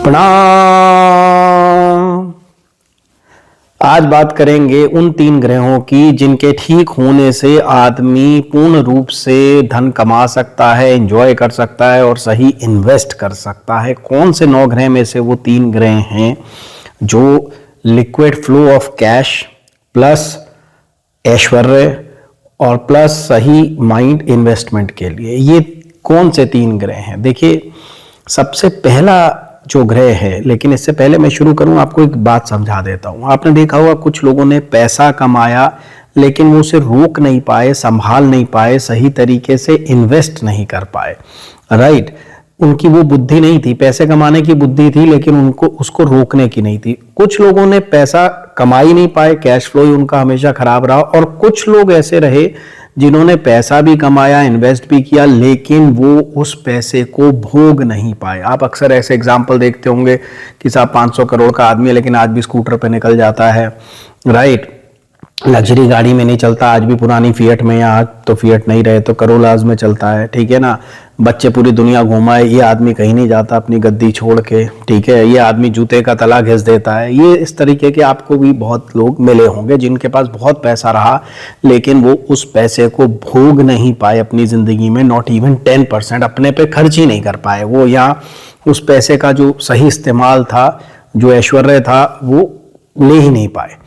प्रणाम। आज बात करेंगे उन 3 ग्रहों की जिनके ठीक होने से आदमी पूर्ण रूप से धन कमा सकता है, एंजॉय कर सकता है और सही इन्वेस्ट कर सकता है। कौन से 9 ग्रह में से वो 3 ग्रह हैं जो liquid flow of cash plus ऐश्वर्य और प्लस सही माइंड इन्वेस्टमेंट के लिए, ये कौन से 3 ग्रह हैं? देखिए, सबसे पहला जो ग्रह है, लेकिन इससे पहले मैं शुरू करूं आपको एक बात समझा देता हूं। आपने देखा होगा कुछ लोगों ने पैसा कमाया लेकिन वो उसे रोक नहीं पाए, संभाल नहीं पाए, सही तरीके से इन्वेस्ट नहीं कर पाए। राइट, उनकी वो बुद्धि नहीं थी, पैसे कमाने की बुद्धि थी लेकिन उनको उसको रोकने की नहीं थी। कुछ लोगों ने पैसा कमा ही नहीं पाए, कैश फ्लो ही उनका हमेशा खराब रहा। और कुछ लोग ऐसे रहे जिन्होंने पैसा भी कमाया, इन्वेस्ट भी किया, लेकिन वो उस पैसे को भोग नहीं पाए। आप अक्सर ऐसे एग्जाम्पल देखते होंगे कि साहब 500 करोड़ का आदमी है लेकिन आज भी स्कूटर पे निकल जाता है। राइट, लग्जरी गाड़ी में नहीं चलता, आज भी पुरानी फिएट में, या आज तो फिएट नहीं रहे तो करोलाज में चलता है। ठीक है ना, बच्चे पूरी दुनिया घुमाए, ये आदमी कहीं नहीं जाता अपनी गद्दी छोड़ के। ठीक है, ये आदमी जूते का तला घिस देता है। ये इस तरीके के आपको भी बहुत लोग मिले होंगे जिनके पास बहुत पैसा रहा लेकिन वो उस पैसे को भोग नहीं पाए अपनी जिंदगी में। नॉट इवन 10% अपने पे खर्च ही नहीं कर पाए। वो यहाँ उस पैसे का जो सही इस्तेमाल था, जो ऐश्वर्य था, वो ले ही नहीं पाए।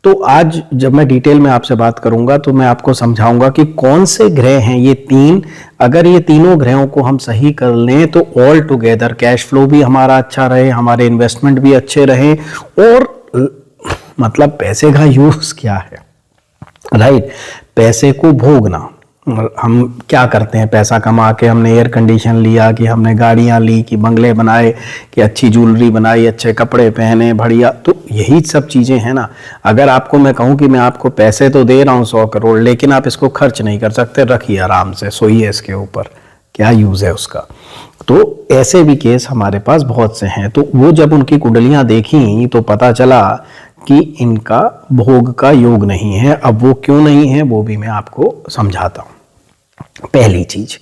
तो आज जब मैं डिटेल में आपसे बात करूंगा तो मैं आपको समझाऊंगा कि कौन से ग्रह हैं ये 3। अगर ये तीनों ग्रहों को हम सही कर लें तो ऑल टुगेदर कैश फ्लो भी हमारा अच्छा रहे, हमारे इन्वेस्टमेंट भी अच्छे रहे, और मतलब पैसे का यूज क्या है? राइट, पैसे को भोगना। हम क्या करते हैं पैसा कमा के? हमने एयर कंडीशन लिया, कि हमने गाड़ियां ली, कि बंगले बनाए, कि अच्छी ज्वेलरी बनाई, अच्छे कपड़े पहने, बढ़िया। तो यही सब चीजें हैं ना। अगर आपको मैं कहूं कि मैं आपको पैसे तो दे रहा हूं 100 करोड़ लेकिन आप इसको खर्च नहीं कर सकते, रखिए आराम से, सोइए इसके ऊपर, क्या यूज है उसका? तो ऐसे भी केस हमारे पास बहुत से हैं। तो वो जब उनकी कुंडलियां देखी तो पता चला कि इनका भोग का योग नहीं है। अब वो क्यों नहीं है वो भी मैं आपको समझाता हूं। पहली चीज,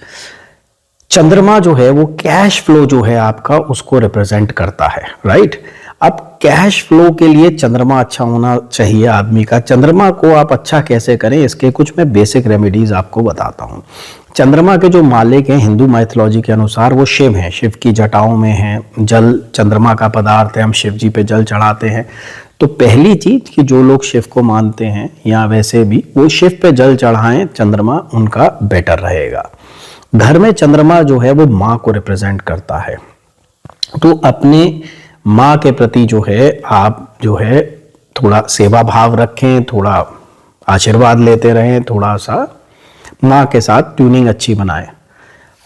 चंद्रमा जो है वो कैश फ्लो जो है आपका उसको रिप्रेजेंट करता है। राइट, अब कैश फ्लो के लिए चंद्रमा अच्छा होना चाहिए आदमी का। चंद्रमा को आप अच्छा कैसे करें, इसके कुछ मैं बेसिक रेमेडीज आपको बताता हूं। चंद्रमा के जो मालिक हैं हिंदू माइथोलॉजी के अनुसार वो शिव हैं, शिव की जटाओं में हैं। जल चंद्रमा का पदार्थ है, हम शिव जी पे जल चढ़ाते हैं। तो पहली चीज कि जो लोग शिव को मानते हैं या वैसे भी, वो शिव पे जल चढ़ाएं, चंद्रमा उनका बेटर रहेगा। घर में चंद्रमा जो है वो माँ को रिप्रेजेंट करता है। तो अपने माँ के प्रति जो है आप जो है थोड़ा सेवा भाव रखें, थोड़ा आशीर्वाद लेते रहें, थोड़ा सा माँ के साथ ट्यूनिंग अच्छी बनाएं।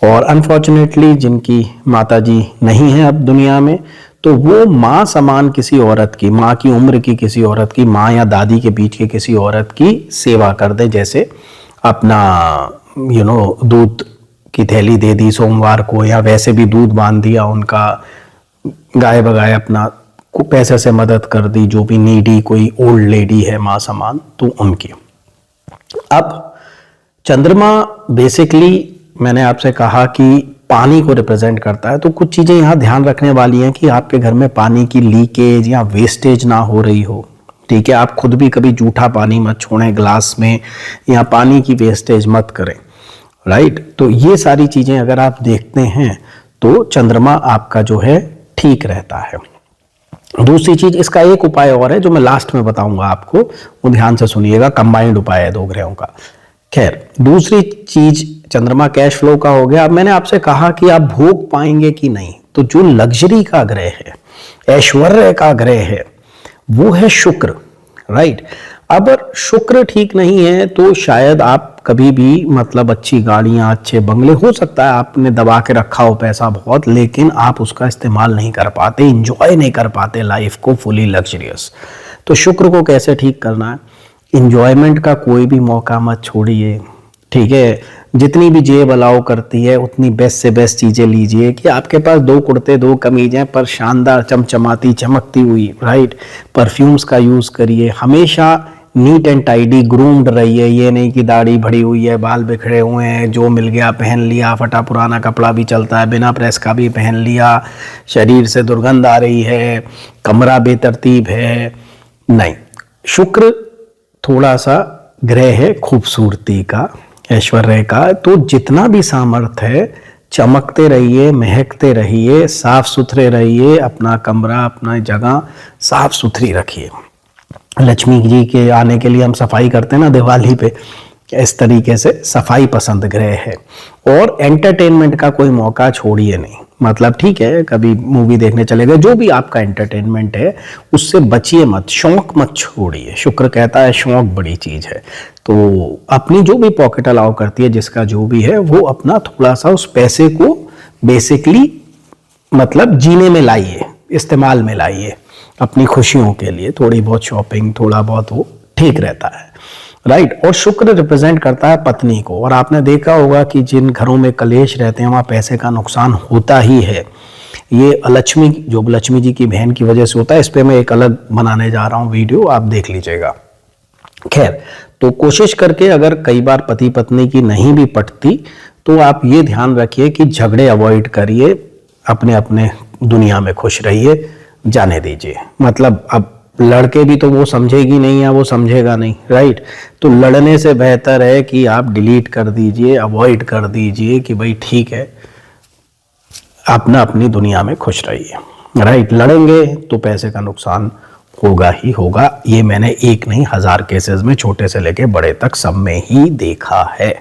और अनफॉर्चुनेटली जिनकी माता जी नहीं है अब दुनिया में, तो वो माँ समान किसी औरत की, माँ की उम्र की किसी औरत की, माँ या दादी के बीच की किसी औरत की सेवा कर दे। जैसे अपना दूध की थैली दे दी सोमवार को, या वैसे भी दूध बांध दिया उनका, गाय बगाए अपना पैसे से मदद कर दी, जो भी नीडी कोई ओल्ड लेडी है माँ समान, तो उनकी। अब चंद्रमा बेसिकली मैंने आपसे कहा कि पानी को रिप्रेजेंट करता है। तो कुछ चीजें यहाँ ध्यान रखने वाली हैं कि आपके घर में पानी की लीकेज या वेस्टेज ना हो रही हो। ठीक है, आप खुद भी कभी जूठा पानी मत छोड़ें ग्लास में, या पानी की वेस्टेज मत करें। राइट, तो ये सारी चीजें अगर आप देखते हैं तो चंद्रमा आपका जो है ठीक रहता है। दूसरी चीज, इसका एक उपाय और है जो मैं लास्ट में बताऊंगा आपको, वो ध्यान से सुनिएगा, कंबाइंड उपाय है 2 ग्रहों का। खैर, दूसरी चीज, चंद्रमा कैश फ्लो का हो गया। अब मैंने आपसे कहा कि आप भोग पाएंगे कि नहीं, तो जो लग्जरी का ग्रह है, ऐश्वर्य का ग्रह है, वो है शुक्र। राइट, अब शुक्र ठीक नहीं है तो शायद आप कभी भी मतलब अच्छी गाड़ियां, अच्छे बंगले, हो सकता है आपने दबा के रखा हो पैसा बहुत, लेकिन आप उसका इस्तेमाल नहीं कर पाते, इंजॉय नहीं कर पाते लाइफ को फुली लग्जरियस। तो शुक्र को कैसे ठीक करना है? इंजॉयमेंट का कोई भी मौका मत छोड़िए। ठीक है, जितनी भी जेब अलाउ करती है उतनी बेस्ट से बेस्ट चीजें लीजिए, कि आपके पास 2 कुर्ते 2 कमीजें पर शानदार चमचमाती चमकती हुई। राइट, परफ्यूम्स का यूज करिए, हमेशा नीट एंड टाइडी ग्रूम्ड रहिए, ये नहीं कि दाढ़ी भरी हुई है, बाल बिखरे हुए हैं, जो मिल गया पहन लिया, फटा पुराना कपड़ा भी चलता है, बिना प्रेस का भी पहन लिया, शरीर से दुर्गंध आ रही है, कमरा बेतरतीब है, नहीं। शुक्र थोड़ा सा ग्रह है खूबसूरती का, ऐश्वर्य का, तो जितना भी सामर्थ्य है चमकते रहिए, महकते रहिए, साफ सुथरे रहिए, अपना कमरा अपना जगह साफ सुथरी रखिए। लक्ष्मी जी के आने के लिए हम सफाई करते हैं ना दिवाली पे, इस तरीके से सफाई पसंद ग्रह है। और एंटरटेनमेंट का कोई मौका छोड़िए नहीं, मतलब ठीक है कभी मूवी देखने चले गए, जो भी आपका एंटरटेनमेंट है उससे बचिए मत, शौक मत छोड़िए। शुक्र कहता है शौक बड़ी चीज है, तो अपनी जो भी पॉकेट अलाउ करती है, जिसका जो भी है, वो अपना थोड़ा सा उस पैसे को बेसिकली मतलब जीने में लाइए, इस्तेमाल में लाइए, अपनी खुशियों के लिए थोड़ी बहुत शॉपिंग, थोड़ा बहुत, वो ठीक रहता है, राइट। और शुक्र रिप्रेजेंट करता है पत्नी को, और आपने देखा होगा कि जिन घरों में कलेश रहते हैं वहाँ पैसे का नुकसान होता ही है। ये लक्ष्मी, जो लक्ष्मी जी की बहन की वजह से होता है, इस पे मैं एक अलग बनाने जा रहा हूँ वीडियो, आप देख लीजिएगा। खैर, तो कोशिश करके अगर कई बार पति पत्नी की नहीं भी पटती तो आप ये ध्यान रखिए कि झगड़े अवॉइड करिए, अपने अपने दुनिया में खुश रहिए, जाने दीजिए। मतलब अब लड़के भी तो वो समझेगी नहीं या वो समझेगा नहीं, राइट। तो लड़ने से बेहतर है कि आप डिलीट कर दीजिए, अवॉइड कर दीजिए कि भाई ठीक है, अपना अपनी दुनिया में खुश रहिए, राइट। लड़ेंगे तो पैसे का नुकसान होगा ही होगा, ये मैंने एक नहीं 1000 केसेस में, छोटे से लेके बड़े तक, सब में ही देखा है,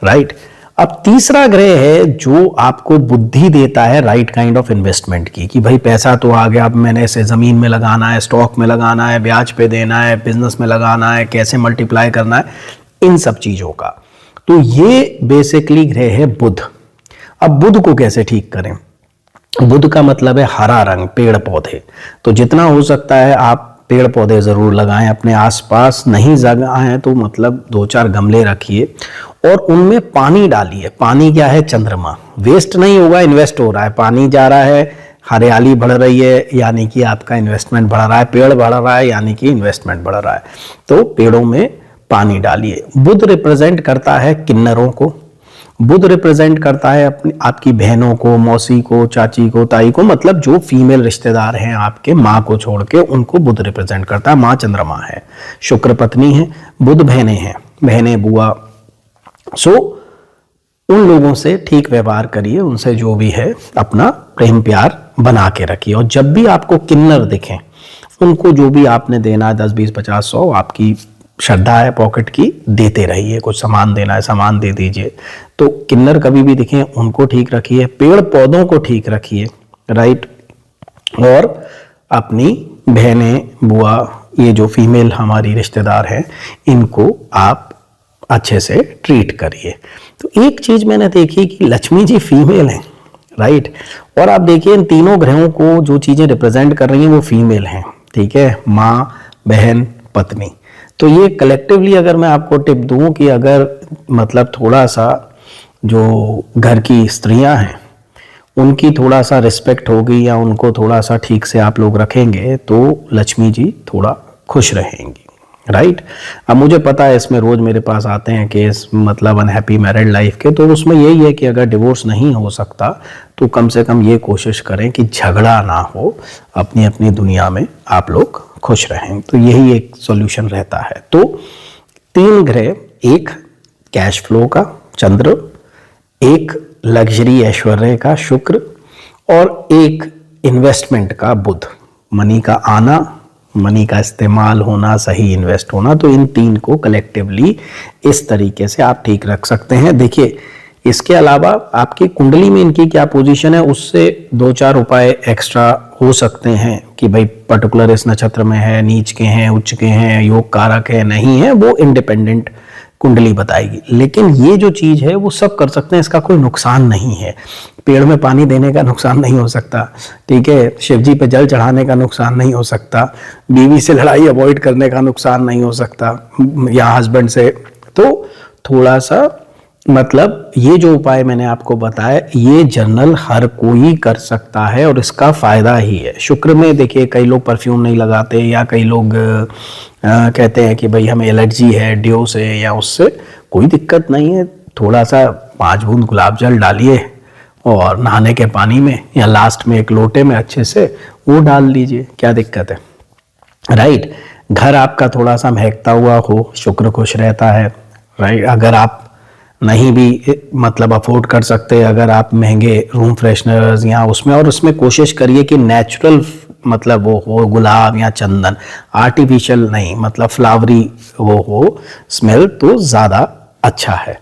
राइट। अब तीसरा ग्रह है जो आपको बुद्धि देता है राइट काइंड ऑफ इन्वेस्टमेंट की, कि भाई पैसा तो आ गया, अब मैंने इसे जमीन में लगाना है, स्टॉक में लगाना है, ब्याज पे देना है, बिजनेस में लगाना है, कैसे मल्टीप्लाई करना है, इन सब चीजों का। तो ये बेसिकली ग्रह है बुध। अब बुध को कैसे ठीक करें? बुध का मतलब है हरा रंग, पेड़ पौधे। तो जितना हो सकता है आप पेड़ पौधे जरूर लगाएं अपने आसपास, नहीं जगह है तो मतलब 2-4 गमले रखिए और उनमें पानी डालिए। पानी क्या है? चंद्रमा। वेस्ट नहीं होगा, इन्वेस्ट हो रहा है, पानी जा रहा है, हरियाली बढ़ रही है, यानी कि आपका इन्वेस्टमेंट बढ़ रहा है, पेड़ बढ़ रहा है यानी कि इन्वेस्टमेंट बढ़ रहा है। तो पेड़ों में पानी डालिए। बुध रिप्रेजेंट करता है किन्नरों को, बुध रिप्रेजेंट करता है अपनी आपकी बहनों को, मौसी को, चाची को, ताई को, मतलब जो फीमेल रिश्तेदार हैं आपके, माँ को छोड़ के, उनको बुध रिप्रेजेंट करता है। माँ चंद्रमा है, शुक्र पत्नी है, बुध बहनें हैं, बहनें बुआ। सो उन लोगों से ठीक व्यवहार करिए, उनसे जो भी है अपना प्रेम प्यार बना के रखिए। और जब भी आपको किन्नर दिखें, उनको जो भी आपने देना है 10, 20, 50, 100, आपकी श्रद्धा है पॉकेट की, देते रहिए। कुछ सामान देना है, सामान दे दीजिए। तो किन्नर कभी भी दिखें उनको ठीक रखिए, पेड़ पौधों को ठीक रखिए, राइट। और अपनी बहनें, बुआ, ये जो फीमेल हमारी रिश्तेदार हैं, इनको आप अच्छे से ट्रीट करिए। तो एक चीज मैंने देखी कि लक्ष्मी जी फीमेल हैं, राइट। और आप देखिए इन तीनों ग्रहों को जो चीजें रिप्रेजेंट कर रही हैं वो फीमेल हैं, ठीक है, माँ, बहन, पत्नी। तो ये कलेक्टिवली अगर मैं आपको टिप दूं कि अगर मतलब थोड़ा सा जो घर की स्त्रियां हैं उनकी थोड़ा सा रिस्पेक्ट होगी या उनको थोड़ा सा ठीक से आप लोग रखेंगे तो लक्ष्मी जी थोड़ा खुश रहेंगी, राइट। अब मुझे पता है इसमें रोज मेरे पास आते हैं केस, मतलब अनहैप्पी मैरिड लाइफ के, तो उसमें यही है कि अगर डिवोर्स नहीं हो सकता तो कम से कम ये कोशिश करें कि झगड़ा ना हो, अपनी अपनी दुनिया में आप लोग खुश रहें। तो यही एक सॉल्यूशन रहता है। तो 3 ग्रह, एक कैश फ्लो का चंद्र, एक लग्जरी ऐश्वर्य का शुक्र, और एक इन्वेस्टमेंट का बुध, मनी का आना, मनी का इस्तेमाल होना, सही इन्वेस्ट होना। तो इन 3 को कलेक्टिवली इस तरीके से आप ठीक रख सकते हैं। देखिए इसके अलावा आपकी कुंडली में इनकी क्या पोजीशन है, उससे 2-4 उपाय एक्स्ट्रा हो सकते हैं कि भाई पर्टिकुलर इस नक्षत्र में है, नीच के हैं, उच्च के हैं, योग कारक है, नहीं है, वो इंडिपेंडेंट कुंडली बताएगी। लेकिन ये जो चीज है वो सब कर सकते हैं, इसका कोई नुकसान नहीं है। पेड़ में पानी देने का नुकसान नहीं हो सकता, ठीक है, शिव जी पे जल चढ़ाने का नुकसान नहीं हो सकता, बीवी से लड़ाई अवॉइड करने का नुकसान नहीं हो सकता, या हस्बैंड से। तो थोड़ा सा मतलब ये जो उपाय मैंने आपको बताया, ये जनरल हर कोई कर सकता है और इसका फायदा ही है। शुक्र में देखिए कई लोग परफ्यूम नहीं लगाते, या कई लोग कहते हैं कि भाई हमें एलर्जी है ड्यू से या उससे। कोई दिक्कत नहीं है, थोड़ा सा 5 बूंद गुलाब जल डालिए और नहाने के पानी में या लास्ट में एक लोटे में अच्छे से वो डाल लीजिए, क्या दिक्कत है, राइट। घर आपका थोड़ा सा महकता हुआ हो, शुक्र खुश रहता है, राइट। अगर आप नहीं भी मतलब अफोर्ड कर सकते, अगर आप महंगे रूम फ्रेशनर्स या उसमें, और उसमें कोशिश करिए कि नेचुरल मतलब वो हो, गुलाब या चंदन, आर्टिफिशियल नहीं, मतलब फ्लावरी वो हो स्मेल, तो ज़्यादा अच्छा है।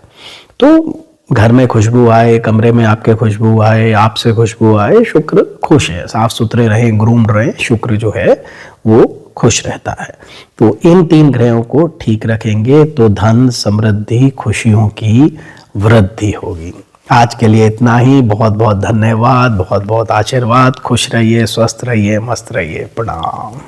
तो घर में खुशबू आए, कमरे में आपके खुशबू आए, आपसे खुशबू आए, शुक्र खुश है। साफ सुथरे रहें, ग्रूम रहें, शुक्र जो है वो खुश रहता है। तो इन 3 ग्रहों को ठीक रखेंगे तो धन, समृद्धि, खुशियों की वृद्धि होगी। आज के लिए इतना ही। बहुत बहुत धन्यवाद, बहुत बहुत आशीर्वाद। खुश रहिए, स्वस्थ रहिए, मस्त रहिए। प्रणाम।